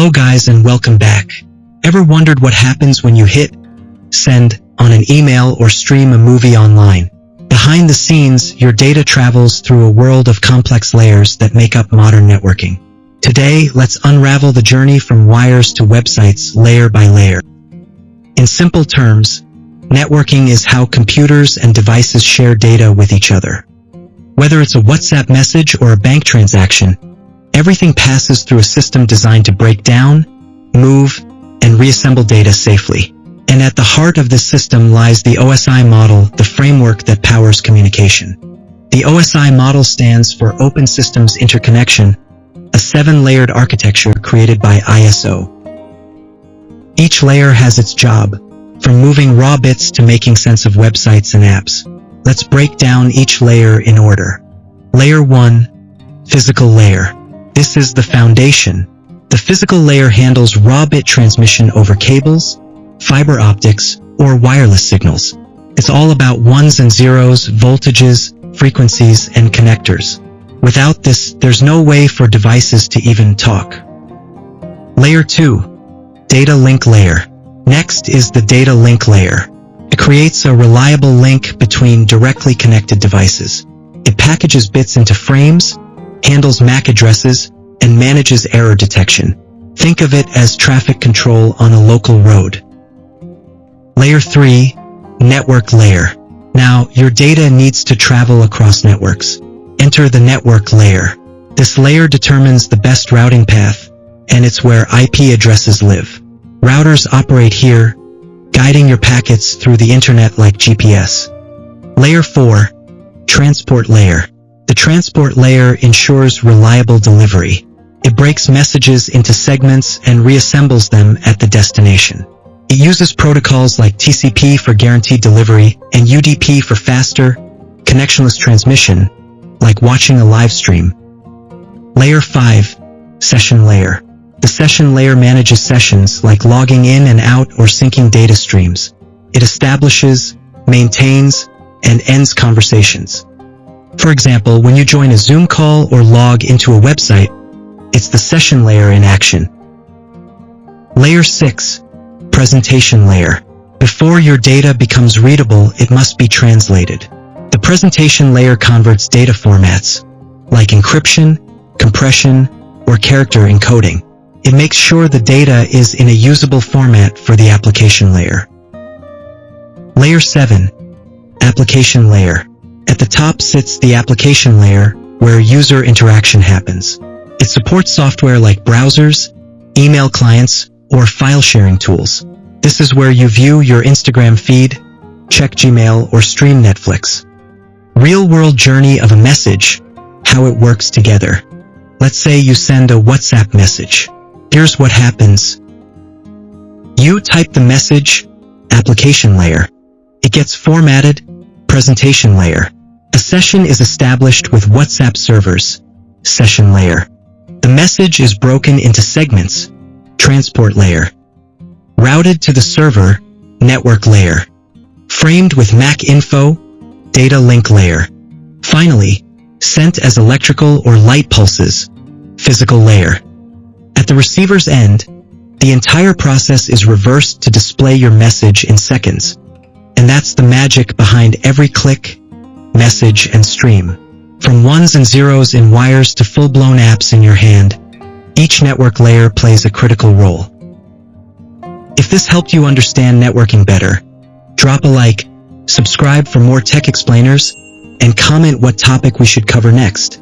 Hello guys and welcome back. Ever wondered what happens when you hit send on an email or stream a movie online? Behind the scenes, your data travels through a world of complex layers that make up modern networking. Today, let's unravel the journey from wires to websites layer by layer. In simple terms, networking is how computers and devices share data with each other. Whether it's a WhatsApp message or a bank transaction, everything passes through a system designed to break down, move, and reassemble data safely. And at the heart of this system lies the OSI model, the framework that powers communication. The OSI model stands for Open Systems Interconnection, a 7-layered architecture created by ISO. Each layer has its job, from moving raw bits to making sense of websites and apps. Let's break down each layer in order. Layer 1, Physical Layer. This is the foundation. The physical layer handles raw bit transmission over cables, fiber optics, or wireless signals. It's all about ones and zeros, voltages, frequencies, and connectors. Without this, there's no way for devices to even talk. Layer 2, Data Link Layer. Next is the Data Link Layer. It creates a reliable link between directly connected devices. It packages bits into frames, handles MAC addresses, and manages error detection. Think of it as traffic control on a local road. Layer 3, Network Layer. Now, your data needs to travel across networks. Enter the network layer. This layer determines the best routing path, and it's where IP addresses live. Routers operate here, guiding your packets through the internet like GPS. Layer 4, Transport Layer. The transport layer ensures reliable delivery. It breaks messages into segments and reassembles them at the destination. It uses protocols like TCP for guaranteed delivery and UDP for faster, connectionless transmission, like watching a live stream. Layer 5, Session Layer. The session layer manages sessions like logging in and out or syncing data streams. It establishes, maintains, and ends conversations. For example, when you join a Zoom call or log into a website, it's the session layer in action. Layer 6, Presentation Layer. Before your data becomes readable, it must be translated. The presentation layer converts data formats, like encryption, compression, or character encoding. It makes sure the data is in a usable format for the application layer. Layer 7, Application Layer. At the top sits the application layer, where user interaction happens. It supports software like browsers, email clients, or file sharing tools. This is where you view your Instagram feed, check Gmail, or stream Netflix. Real-world journey of a message, how it works together. Let's say you send a WhatsApp message. Here's what happens. You type the message, application layer. It gets formatted, presentation layer. A session is established with WhatsApp servers, session layer. The message is broken into segments, transport layer. Routed to the server, network layer. Framed with MAC info, data link layer. Finally, sent as electrical or light pulses, physical layer. At the receiver's end, the entire process is reversed to display your message in seconds. And that's the magic behind every click, message, and stream. From ones and zeros in wires to full-blown apps in your hand, each network layer plays a critical role. If this helped you understand networking better, drop a like, subscribe for more tech explainers, and comment what topic we should cover next.